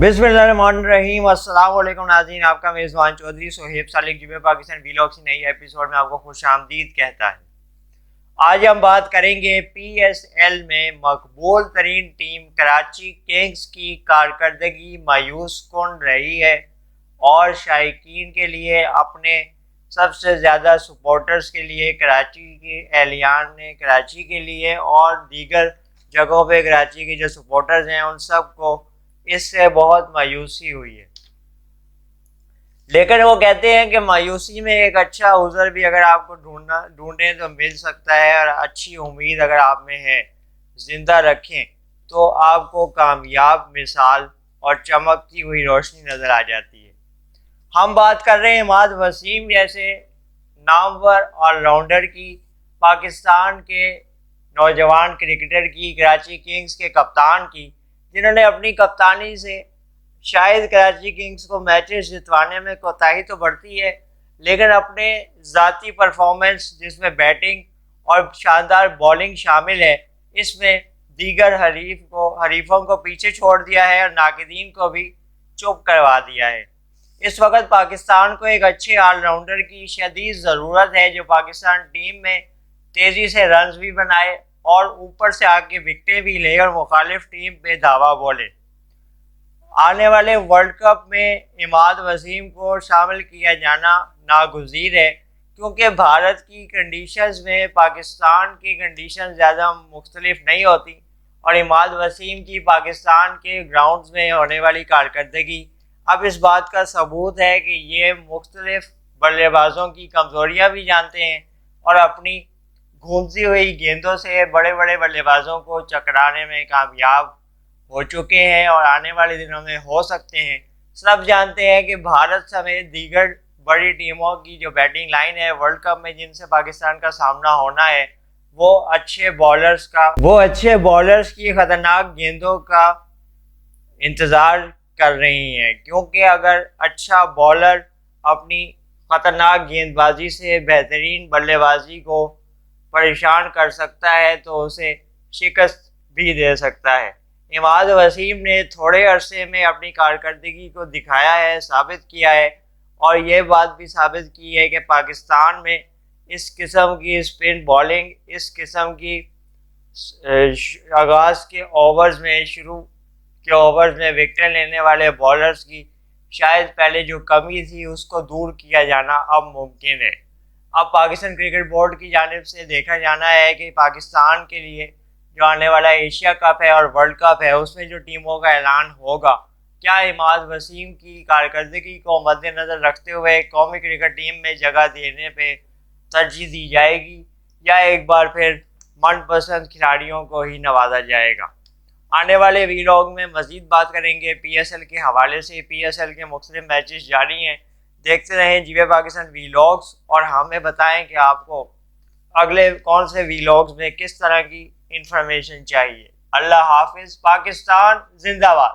بسم اللہ الرحمن الرحیم۔ السلام علیکم ناظرین، آپ کا میزبان چودھری سہیب سالک جیو پاکستان ویلاگ کی نئی ایپیسوڈ میں آپ کو خوش آمدید کہتا ہے۔ آج ہم بات کریں گے پی ایس ایل میں مقبول ترین ٹیم کراچی کنگز کی کارکردگی مایوس کن رہی ہے اور شائقین کے لیے، اپنے سب سے زیادہ سپورٹرز کے لیے، کراچی کے اہلیان نے کراچی کے لیے اور دیگر جگہوں پہ کراچی کے جو سپورٹرز ہیں ان سب کو اس سے بہت مایوسی ہوئی ہے۔ لیکن وہ کہتے ہیں کہ مایوسی میں ایک اچھا عذر بھی اگر آپ کو ڈھونڈیں تو مل سکتا ہے، اور اچھی امید اگر آپ میں ہے زندہ رکھیں تو آپ کو کامیاب مثال اور چمکتی ہوئی روشنی نظر آ جاتی ہے۔ ہم بات کر رہے ہیں عماد وسیم جیسے نامور آل راؤنڈر کی، پاکستان کے نوجوان کرکٹر کی، کراچی کنگز کے کپتان کی، جنہوں نے اپنی کپتانی سے شاید کراچی کنگز کو میچز جتوانے میں کوتاہی تو بڑھتی ہے، لیکن اپنے ذاتی پرفارمنس جس میں بیٹنگ اور شاندار بولنگ شامل ہے، اس میں دیگر حریفوں کو پیچھے چھوڑ دیا ہے اور ناقدین کو بھی چپ کروا دیا ہے۔ اس وقت پاکستان کو ایک اچھے آل راؤنڈر کی شدید ضرورت ہے جو پاکستان ٹیم میں تیزی سے رنز بھی بنائے اور اوپر سے آ کے وکٹیں بھی لے اور مخالف ٹیم پہ دھاوا بولے۔ آنے والے ورلڈ کپ میں عماد وسیم کو شامل کیا جانا ناگزیر ہے، کیونکہ بھارت کی کنڈیشنز میں پاکستان کی کنڈیشن زیادہ مختلف نہیں ہوتی، اور عماد وسیم کی پاکستان کے گراؤنڈز میں ہونے والی کارکردگی اب اس بات کا ثبوت ہے کہ یہ مختلف بلے بازوں کی کمزوریاں بھی جانتے ہیں اور اپنی گھومتی ہوئی گیندوں سے بڑے بڑے بلے بازوں کو چکرانے میں کامیاب ہو چکے ہیں اور آنے والے دنوں میں ہو سکتے ہیں۔ سب جانتے ہیں کہ بھارت سمیت دیگر بڑی ٹیموں کی جو بیٹنگ لائن ہے ورلڈ کپ میں جن سے پاکستان کا سامنا ہونا ہے، وہ اچھے بالرز کی خطرناک گیندوں کا انتظار کر رہی ہیں، کیونکہ اگر اچھا بالر اپنی خطرناک گیند بازی سے بہترین بلے بازی کو پریشان کر سکتا ہے تو اسے شکست بھی دے سکتا ہے۔ عماد وسیم نے تھوڑے عرصے میں اپنی کارکردگی کو دکھایا ہے، ثابت کیا ہے، اور یہ بات بھی ثابت کی ہے کہ پاکستان میں اس قسم کی اسپن بالنگ، اس قسم کی آغاز کے اوورز میں، شروع کے اوورز میں وکٹیں لینے والے بالرز کی شاید پہلے جو کمی تھی اس کو دور کیا جانا اب ممکن ہے۔ اب پاکستان کرکٹ بورڈ کی جانب سے دیکھا جانا ہے کہ پاکستان کے لیے جو آنے والا ایشیا کپ ہے اور ورلڈ کپ ہے، اس میں جو ٹیموں کا اعلان ہوگا، کیا عماد وسیم کی کارکردگی کو مد نظر رکھتے ہوئے قومی کرکٹ ٹیم میں جگہ دینے پہ ترجیح دی جائے گی، یا ایک بار پھر من پسند کھلاڑیوں کو ہی نوازا جائے گا۔ آنے والے ویلاگ میں مزید بات کریں گے پی ایس ایل کے حوالے سے۔ پی ایس ایل کے مختلف میچز جاری ہیں، دیکھتے رہیں جیو پاکستان ویلاگز، اور ہمیں بتائیں کہ آپ کو اگلے کون سے ویلاگز میں کس طرح کی انفارمیشن چاہیے۔ اللہ حافظ، پاکستان زندہ باد۔